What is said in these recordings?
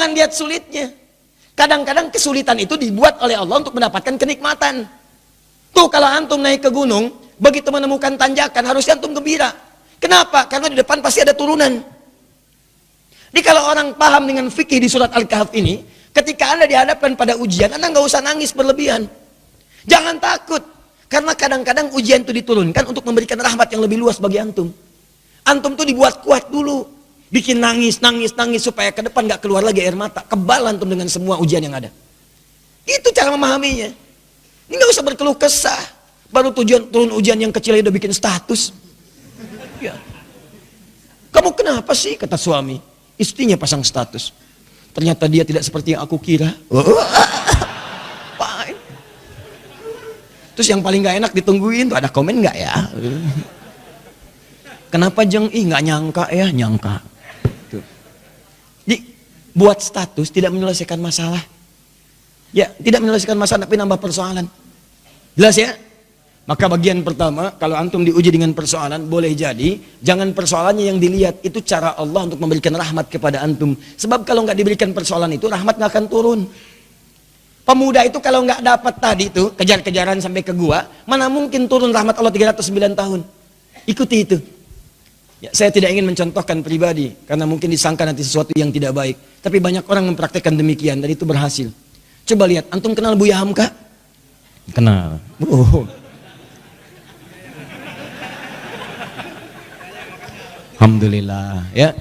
Jangan lihat sulitnya. Kadang-kadang kesulitan itu dibuat oleh Allah untuk mendapatkan kenikmatan. Tuh kalau antum naik ke gunung, begitu menemukan tanjakan, harusnya antum gembira. Kenapa? Karena di depan pasti ada turunan. Jadi kalau orang paham dengan fikih di surat Al-Kahf ini, ketika Anda dihadapkan pada ujian, Anda nggak usah nangis berlebihan. Jangan takut. Karena kadang-kadang ujian itu diturunkan untuk memberikan rahmat yang lebih luas bagi antum. Antum tuh dibuat kuat dulu. Bikin nangis supaya ke depan gak keluar lagi air mata. Kebal antum dengan semua ujian yang ada. Itu cara memahaminya. Ini gak usah berkeluh kesah. Baru turun ujian yang kecil udah bikin status. Ya. Kamu kenapa sih? Kata suami. Istrinya pasang status. Ternyata dia tidak seperti yang aku kira. Terus yang paling gak enak ditungguin tuh ada komen gak ya? Kenapa Jeng? Nggak nyangka ya, nyangka. Jadi, buat status tidak menyelesaikan masalah. Ya, tidak menyelesaikan masalah tapi nambah persoalan. Jelas ya? Maka bagian pertama, kalau antum diuji dengan persoalan, boleh jadi jangan persoalannya yang dilihat, itu cara Allah untuk memberikan rahmat kepada antum. Sebab kalau nggak diberikan persoalan itu, rahmat nggak akan turun. Pemuda itu kalau nggak dapat tadi itu, kejar-kejaran sampai ke gua, mana mungkin turun rahmat Allah 309 tahun. Ikuti itu. Ya, saya tidak ingin mencontohkan pribadi, karena mungkin disangka nanti sesuatu yang tidak baik. Tapi banyak orang mempraktekkan demikian, dan itu berhasil. Coba lihat, antum kenal Buya Hamka? Kenal. Alhamdulillah. Ya,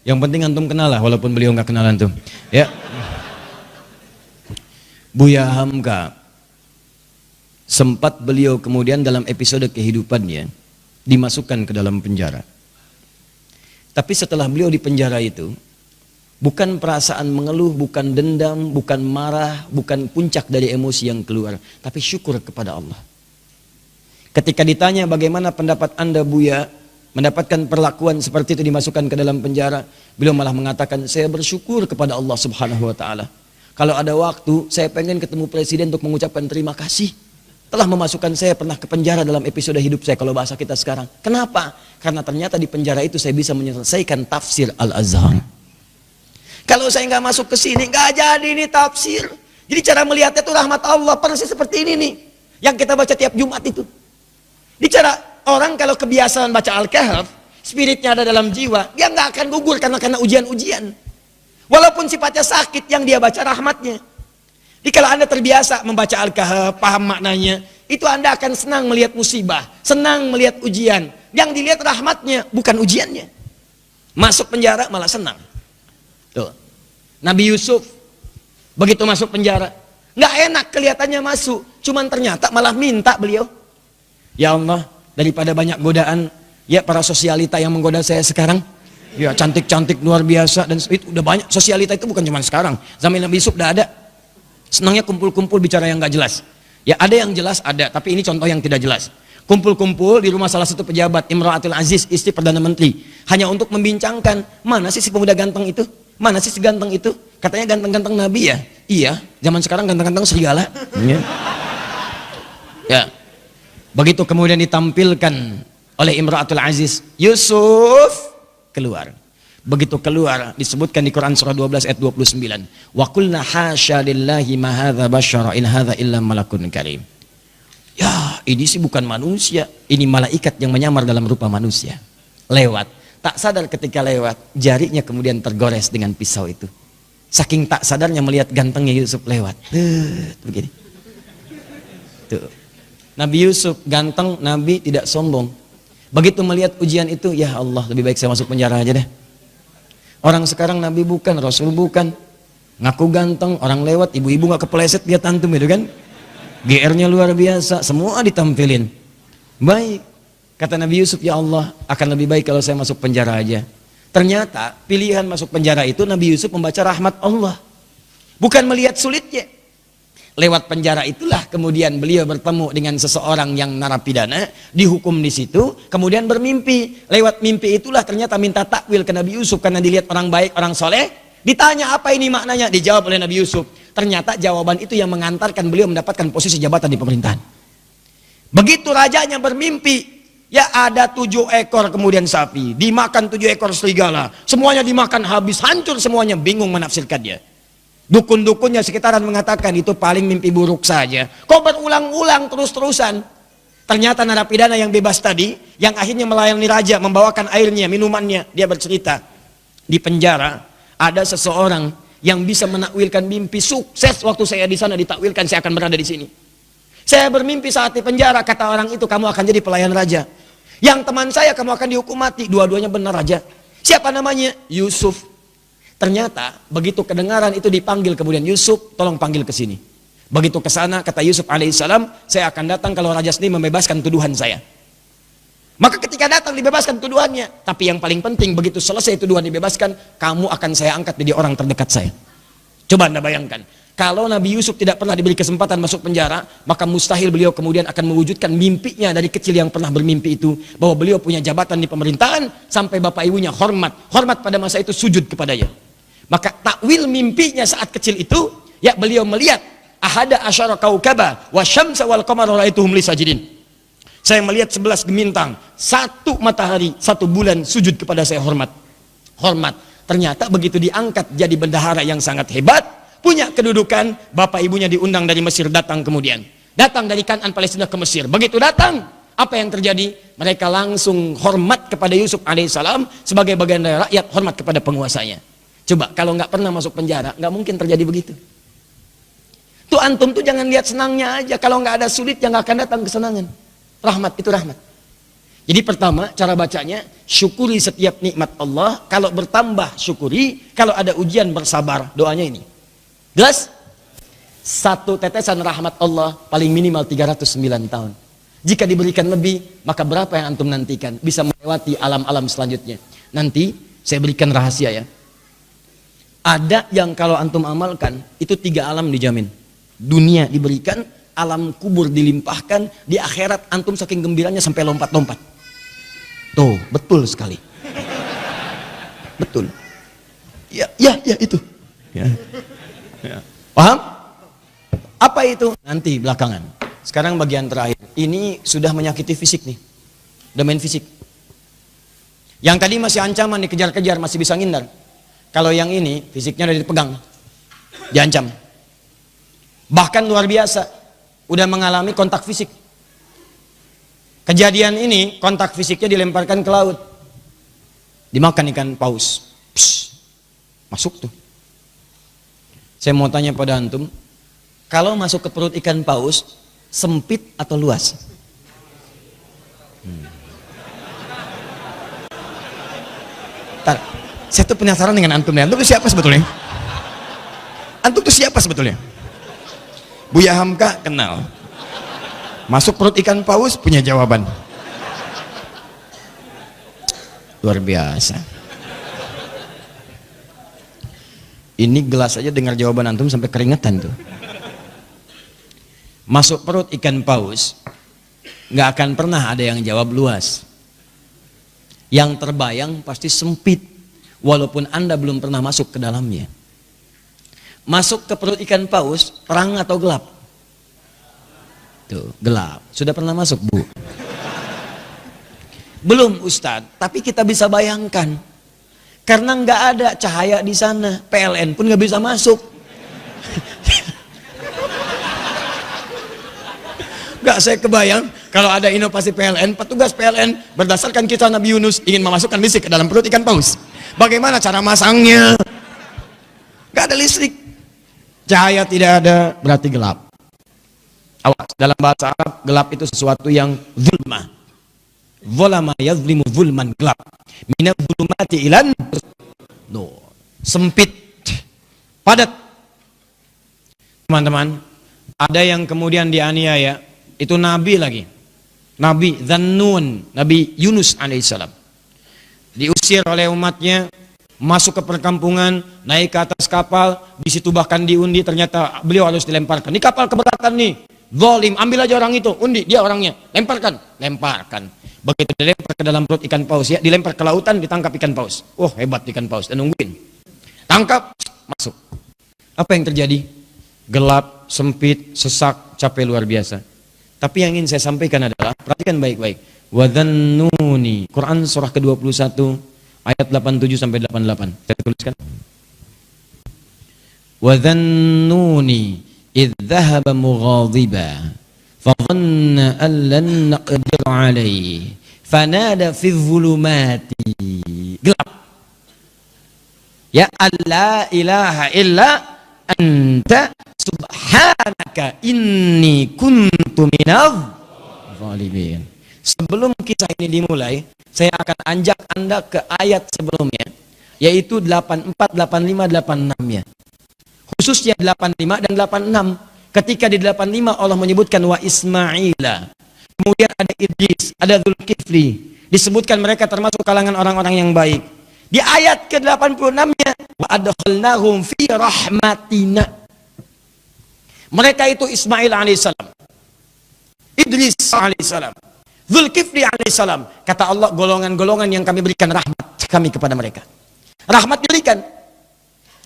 yang penting antum kenal lah, walaupun beliau nggak kenal antum. Ya, Buya Hamka, sempat beliau kemudian dalam episode kehidupannya dimasukkan ke dalam penjara. Tapi setelah beliau di penjara itu, bukan perasaan mengeluh, bukan dendam, bukan marah, bukan puncak dari emosi yang keluar, tapi syukur kepada Allah. Ketika ditanya bagaimana pendapat Anda Buya mendapatkan perlakuan seperti itu dimasukkan ke dalam penjara, beliau malah mengatakan, saya bersyukur kepada Allah Subhanahu wa Ta'ala. Kalau ada waktu, saya pengen ketemu presiden untuk mengucapkan terima kasih. Telah memasukkan saya pernah ke penjara dalam episode hidup saya, kalau bahasa kita sekarang. Kenapa? Karena ternyata di penjara itu saya bisa menyelesaikan tafsir Al-Azhar. Kalau saya nggak masuk ke sini, nggak jadi ini tafsir. Jadi cara melihatnya itu rahmat Allah, persis seperti ini nih, yang kita baca tiap Jumat itu. Di cara orang kalau kebiasaan baca Al-Kahf, spiritnya ada dalam jiwa, dia nggak akan gugur karena ujian-ujian. Walaupun sifatnya sakit, yang dia baca rahmatnya. Jadi kalau Anda terbiasa membaca Al-Kahf, paham maknanya, itu Anda akan senang melihat musibah, senang melihat ujian. Yang dilihat rahmatnya, bukan ujiannya. Masuk penjara malah senang. Tuh. Nabi Yusuf, begitu masuk penjara, nggak enak kelihatannya masuk, cuman ternyata malah minta beliau. Ya Allah, daripada banyak godaan, ya para sosialita yang menggoda saya sekarang, ya cantik-cantik luar biasa, dan itu udah banyak. Sosialita itu bukan cuma sekarang, zaman Nabi Yusuf udah ada. Senangnya kumpul-kumpul bicara yang nggak jelas. Ya ada yang jelas ada, tapi ini contoh yang tidak jelas. Kumpul-kumpul di rumah salah satu pejabat, Imra'atul Aziz, istri Perdana Menteri, hanya untuk membincangkan, mana sih si pemuda ganteng itu? Mana sih si ganteng itu? Katanya ganteng-ganteng Nabi ya? Iya, zaman sekarang ganteng-ganteng serigala. Ya. Ya. Begitu kemudian ditampilkan oleh Imra'atul Aziz, Yusuf keluar. Begitu keluar, disebutkan di Quran surah 12 ayat 29. Wa qulna hasya lillahi ma hadza basyara in hadza illa malakun karim. Ya, ini sih bukan manusia, ini malaikat yang menyamar dalam rupa manusia. Lewat, tak sadar ketika lewat, jarinya kemudian tergores dengan pisau itu. Saking tak sadarnya melihat gantengnya Yusuf lewat. Begini. Tuh. Nabi Yusuf ganteng, Nabi tidak sombong. Begitu melihat ujian itu, ya Allah, lebih baik saya masuk penjara aja deh. Orang sekarang Nabi bukan, Rasul bukan, ngaku ganteng, orang lewat, ibu-ibu gak kepleset lihat antum itu kan, GR-nya luar biasa, semua ditampilin. Baik, kata Nabi Yusuf, ya Allah, akan lebih baik kalau saya masuk penjara aja. Ternyata pilihan masuk penjara itu Nabi Yusuf membaca rahmat Allah, bukan melihat sulitnya. Lewat penjara itulah kemudian beliau bertemu dengan seseorang yang narapidana, dihukum di situ, kemudian bermimpi. Lewat mimpi itulah ternyata minta takwil ke Nabi Yusuf karena dilihat orang baik, orang soleh. Ditanya apa ini maknanya, dijawab oleh Nabi Yusuf. Ternyata jawaban itu yang mengantarkan beliau mendapatkan posisi jabatan di pemerintahan. Begitu rajanya bermimpi, Ya ada 7 ekor kemudian sapi, dimakan 7 ekor serigala, semuanya dimakan habis, hancur semuanya, bingung menafsirkan dia. Dukun-dukunnya sekitaran mengatakan itu paling mimpi buruk saja. Kok berulang-ulang terus-terusan? Ternyata narapidana yang bebas tadi, yang akhirnya melayani raja, membawakan airnya, minumannya, dia bercerita, di penjara ada seseorang yang bisa menakwilkan mimpi, sukses waktu saya di sana ditakwilkan saya akan berada di sini. Saya bermimpi saat di penjara, kata orang itu, kamu akan jadi pelayan raja. Yang teman saya, kamu akan dihukum mati. Dua-duanya benar raja. Siapa namanya? Yusuf. Ternyata begitu kedengaran itu dipanggil kemudian, Yusuf, tolong panggil ke sini. Begitu ke sana, kata Yusuf alaihissalam, saya akan datang kalau raja sendiri membebaskan tuduhan saya. Maka ketika datang dibebaskan tuduhannya. Tapi yang paling penting, begitu selesai tuduhan dibebaskan, kamu akan saya angkat menjadi orang terdekat saya. Coba Anda bayangkan, kalau Nabi Yusuf tidak pernah diberi kesempatan masuk penjara, maka mustahil beliau kemudian akan mewujudkan mimpinya dari kecil yang pernah bermimpi itu, bahwa beliau punya jabatan di pemerintahan, sampai bapak ibunya hormat pada masa itu sujud kepadanya. Maka takwil mimpinya saat kecil itu, ya beliau melihat ahada asyara kaukaba wa syamsa wal qamara raituhum li sajidin. Saya melihat 11 gemintang, 1 matahari, 1 bulan sujud kepada saya, hormat. Ternyata begitu diangkat jadi bendahara yang sangat hebat, punya kedudukan, bapak ibunya diundang dari Mesir, datang kemudian. Datang dari Kanaan Palestina ke Mesir. Begitu datang, apa yang terjadi? Mereka langsung hormat kepada Yusuf alaihissalam sebagai bagian dari rakyat, hormat kepada penguasanya. Coba, kalau nggak pernah masuk penjara, nggak mungkin terjadi begitu. Tuh antum tuh jangan lihat senangnya aja, kalau nggak ada sulit, yang nggak akan datang kesenangan. Rahmat, itu rahmat. Jadi pertama, cara bacanya, syukuri setiap nikmat Allah, kalau bertambah syukuri, kalau ada ujian bersabar, doanya ini. Jelas? 1 tetesan rahmat Allah paling minimal 309 tahun. Jika diberikan lebih, maka berapa yang antum nantikan? Bisa melewati alam-alam selanjutnya. Nanti saya berikan rahasia ya. Ada yang kalau antum amalkan, itu 3 alam dijamin. Dunia diberikan, alam kubur dilimpahkan, di akhirat antum saking gembiranya sampai lompat-lompat. Tuh, betul sekali. Betul. Ya itu. Ya. Paham? Apa itu? Nanti belakangan. Sekarang bagian terakhir. Ini sudah menyakiti fisik nih. Udah main fisik. Yang tadi masih ancaman, dikejar-kejar, masih bisa ngindar. Kalau yang ini, fisiknya udah dipegang. Diancam. Bahkan luar biasa. Udah mengalami kontak fisik. Kejadian ini, kontak fisiknya dilemparkan ke laut. Dimakan ikan paus. Psh, masuk tuh. Saya mau tanya pada antum, kalau masuk ke perut ikan paus, sempit atau luas? Ntar, saya tuh penasaran dengan antum nih. Antum tuh siapa sebetulnya? Antum tuh siapa sebetulnya? Buya Hamka kenal. Masuk perut ikan paus punya jawaban. Luar biasa. Ini gelas aja dengar jawaban antum sampai keringetan tuh. Masuk perut ikan paus, nggak akan pernah ada yang jawab luas. Yang terbayang pasti sempit, walaupun Anda belum pernah masuk ke dalamnya. Masuk ke perut ikan paus, terang atau gelap? Tuh, gelap. Sudah pernah masuk, Bu? Belum, Ustadz. Tapi kita bisa bayangkan. Karena nggak ada cahaya di sana. PLN pun nggak bisa masuk. Nggak, saya kebayang. Kalau ada inovasi PLN, petugas PLN berdasarkan kisah Nabi Yunus ingin memasukkan listrik ke dalam perut ikan paus. Bagaimana cara masangnya? Nggak ada listrik. Cahaya tidak ada, berarti gelap. Awas, dalam bahasa Arab, gelap itu sesuatu yang zulmah. Zulama yazlimu zulman, gelap. Minal zulumati ilan. No. Sempit. Padat. Teman-teman, ada yang kemudian dianiaya. Itu Nabi lagi. Nabi Dzannun, Nabi Yunus alaihissalam. Diusir oleh umatnya, masuk ke perkampungan, naik ke atas kapal, di situ bahkan diundi, ternyata beliau harus dilemparkan. Ini kapal keberatan nih. Zalim, ambil aja orang itu, undi, dia orangnya, lemparkan. Begitu dilempar ke dalam perut ikan paus, ya, dilempar ke lautan, ditangkap ikan paus. Oh, hebat ikan paus, dan nungguin. Tangkap, masuk. Apa yang terjadi? Gelap, sempit, sesak, capek luar biasa. Tapi yang ingin saya sampaikan adalah, perhatikan baik-baik. Wadhannuni, Quran surah ke-21 ayat 87 sampai 88. Saya tuliskan. Wadhannuni idh dhahaba mughadiba fadhanna an lan naqdir alayhi fanada fi dhulumati, gelap. Ya alla ilaha illa anta subhanaka inni kuntu minadh zalimin. Sebelum kisah ini dimulai, saya akan ajak Anda ke ayat sebelumnya, yaitu 84, 85, 86-nya. Khususnya 85 dan 86. Ketika di 85 Allah menyebutkan wa Ismaila, kemudian ada Idris, ada Dzulkifli, disebutkan mereka termasuk kalangan orang-orang yang baik. Di ayat ke-86-nya wa adkhalnahum fi rahmatina. Mereka itu Ismail alaihissalam, Idris alaihissalam, Dzulkifli alaihissalam. Kata Allah, golongan-golongan yang kami berikan rahmat kami kepada mereka. Rahmat diberikan.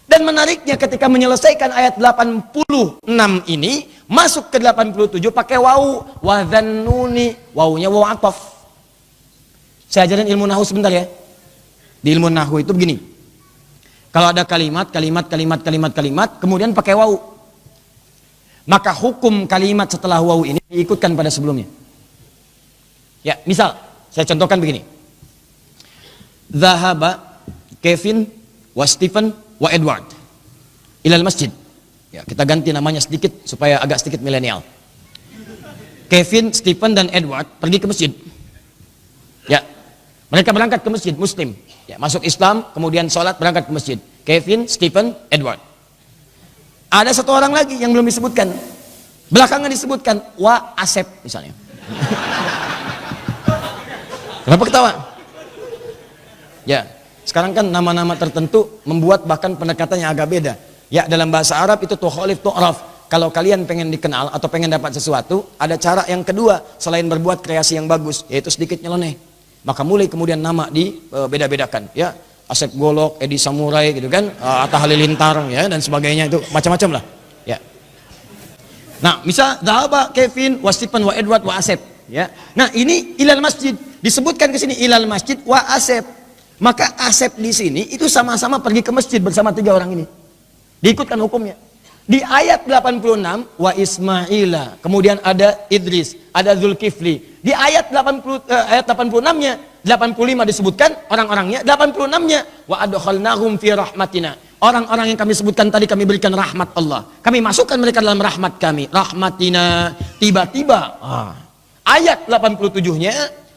Dan menariknya ketika menyelesaikan ayat 86 ini, masuk ke 87 pakai wawu, wadhannuni, wawunya wawu ataf. Saya ajarin ilmu nahwu sebentar ya. Di ilmu nahwu itu begini. Kalau ada kalimat, kemudian pakai wawu, maka hukum kalimat setelah wawu ini diikutkan pada sebelumnya. Ya, misal saya contohkan begini. Zahaba Kevin wa Stephen wa Edward ilal masjid. Ya, kita ganti namanya sedikit supaya agak sedikit milenial. Kevin, Stephen dan Edward pergi ke masjid. Ya, mereka berangkat ke masjid Muslim. Ya, masuk Islam, kemudian sholat, berangkat ke masjid. Kevin, Stephen, Edward. Ada satu orang lagi yang belum disebutkan. Belakangan disebutkan wa Asep misalnya. Kenapa ketawa? Ya, sekarang kan nama-nama tertentu membuat bahkan pendekatannya agak beda. Ya, dalam bahasa Arab itu tukhalif tu'raf. Kalau kalian pengen dikenal atau pengen dapat sesuatu, ada cara yang kedua selain berbuat kreasi yang bagus, yaitu sedikit nyeleneh. Maka mulai kemudian nama dibeda-bedakan. Ya, Asep Golok, Edi Samurai gitu kan, Atta Halilintar ya dan sebagainya, itu macam-macam lah. Ya. Nah, misal Dhahaba Kevin wa Stephen wa Edward wa Asep. Ya. Nah, ini ilal masjid disebutkan ke sini ilal masjid wa Asep. Maka Asep di sini itu sama-sama pergi ke masjid bersama tiga orang ini. Diikutkan hukumnya. Di ayat 86 wa Ismaila, kemudian ada Idris, ada Dzulkifli. Di ayat 86-nya, 85 disebutkan orang-orangnya, 86-nya wa adkhalnahum fi rahmatina. Orang-orang yang kami sebutkan tadi kami berikan rahmat Allah. Kami masukkan mereka dalam rahmat kami. Rahmatina, tiba-tiba ayat 87-nya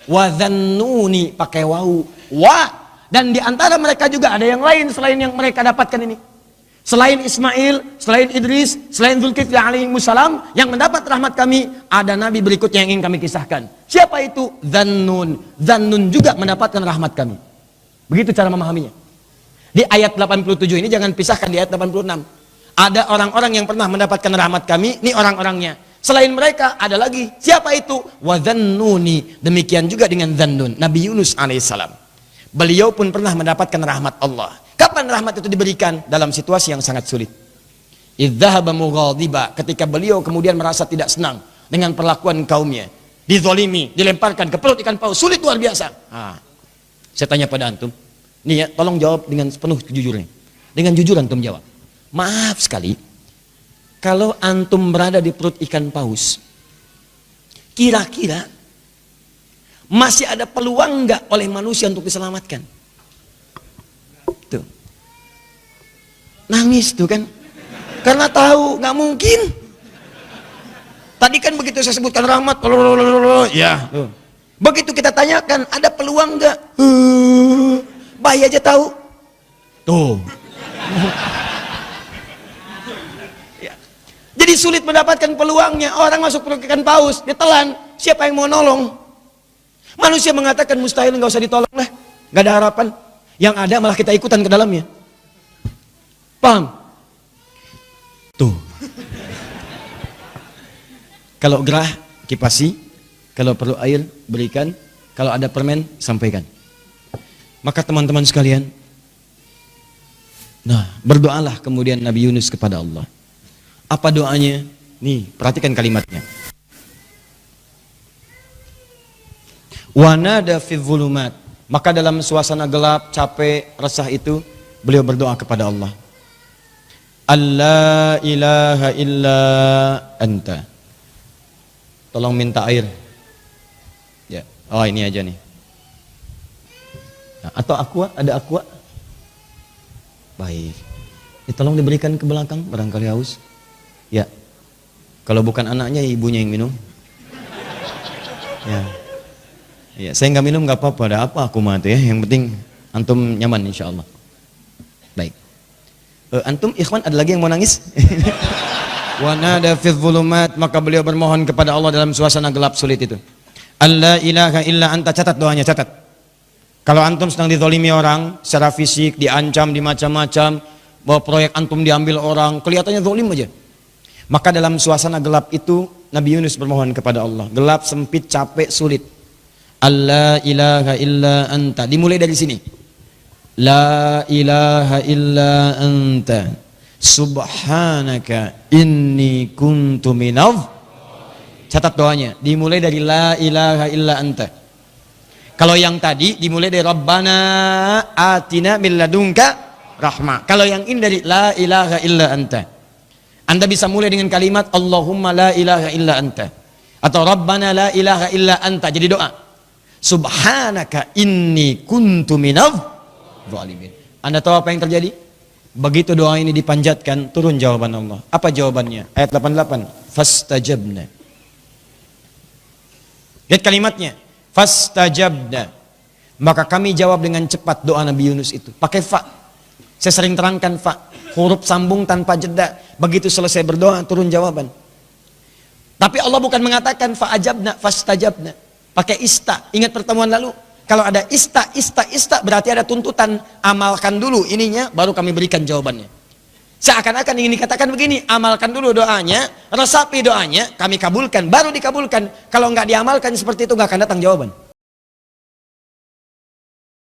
wa dhannuni pakai wawu. Wa, dan di antara mereka juga ada yang lain selain yang mereka dapatkan ini. Selain Ismail, selain Idris, selain Dzulkifli alaihimussalam, yang mendapat rahmat kami, ada nabi berikutnya yang ingin kami kisahkan. Siapa itu? Dhannun. Dhannun juga mendapatkan rahmat kami. Begitu cara memahaminya. Di ayat 87 ini jangan pisahkan di ayat 86. Ada orang-orang yang pernah mendapatkan rahmat kami, ini orang-orangnya. Selain mereka ada lagi. Siapa itu? Wa dhannuni. Demikian juga dengan Dhannun, Nabi Yunus alaihissalam. Beliau pun pernah mendapatkan rahmat Allah. Kapan rahmat itu diberikan? Dalam situasi yang sangat sulit. Idzahaba mughadiba, ketika beliau kemudian merasa tidak senang dengan perlakuan kaumnya, dizolimi, dilemparkan ke perut ikan paus, sulit luar biasa. Saya tanya pada antum, nih ya, tolong jawab dengan penuh kejujuran. Dengan jujur antum jawab. Maaf sekali, kalau antum berada di perut ikan paus, kira-kira masih ada peluang nggak oleh manusia untuk diselamatkan? Tuh. Nangis tuh kan, karena tahu nggak mungkin. Tadi kan begitu saya sebutkan rahmat, ya. Tuh. Begitu kita tanyakan ada peluang nggak? Bayi aja tahu. Tuh. Ya. Jadi sulit mendapatkan peluangnya. Orang masuk perut ikan paus, ditelan. Siapa yang mau nolong? Manusia mengatakan mustahil, nggak usah ditolong lah, nggak ada harapan. Yang ada malah kita ikutan ke dalamnya. Paham? Tuh. Kalau gerah, kipasi. Kalau perlu air, berikan. Kalau ada permen, sampaikan. Maka teman-teman sekalian, nah, berdoalah kemudian Nabi Yunus kepada Allah. Apa doanya? Nih, perhatikan kalimatnya. Wa nada fi dzulumat. Maka dalam suasana gelap, capek, resah itu beliau berdoa kepada Allah. Allah ilaha illa anta. Tolong minta air. Ya. Oh, ini aja nih. Nah, atau aqua, ada aqua? Baik. Tolong diberikan ke belakang, barangkali haus. Ya. Kalau bukan anaknya, ibunya yang minum. Ya. Ya, saya nggak minum nggak apa-apa, ada apa aku mati ya. Yang penting antum nyaman insya Allah. Baik. Antum ikhwan ada lagi yang mau nangis? Wa nada fi dzulumat, maka beliau bermohon kepada Allah dalam suasana gelap sulit itu. Allah ilaha illa anta, catat doanya, catat. Kalau antum sedang dizalimi orang secara fisik, diancam, dimacam-macam, bahwa proyek antum diambil orang, kelihatannya zalim aja. Maka dalam suasana gelap itu Nabi Yunus bermohon kepada Allah. Gelap, sempit, capek, sulit. Allah ilaha illa anta. Dimulai dari sini. La ilaha illa anta. Subhanaka inni kuntu minadh. Catat doanya. Dimulai dari la ilaha illa anta. Kalau yang tadi dimulai dari Rabbana atina min ladunka rahmah. Kalau yang ini dari la ilaha illa anta. Anda bisa mulai dengan kalimat Allahumma la ilaha illa anta. Atau Rabbana la ilaha illa anta. Jadi doa. Subhanaka inni kuntu minadh zalimin. Anda tahu apa yang terjadi? Begitu doa ini dipanjatkan, turun jawaban Allah. Apa jawabannya? Ayat 88. Fastajabna. Lihat kalimatnya. Fastajabna. Maka kami jawab dengan cepat doa Nabi Yunus itu. Pakai fa. Saya sering terangkan fa. Huruf sambung tanpa jeda. Begitu selesai berdoa, turun jawaban. Tapi Allah bukan mengatakan fa'ajabna, fastajabna. Pakai ista. Ingat pertemuan lalu? Kalau ada ista berarti ada tuntutan. Amalkan dulu ininya, baru kami berikan jawabannya. Seakan-akan ingin dikatakan begini, amalkan dulu doanya, resapi doanya, kami kabulkan, baru dikabulkan. Kalau nggak diamalkan seperti itu, nggak akan datang jawaban.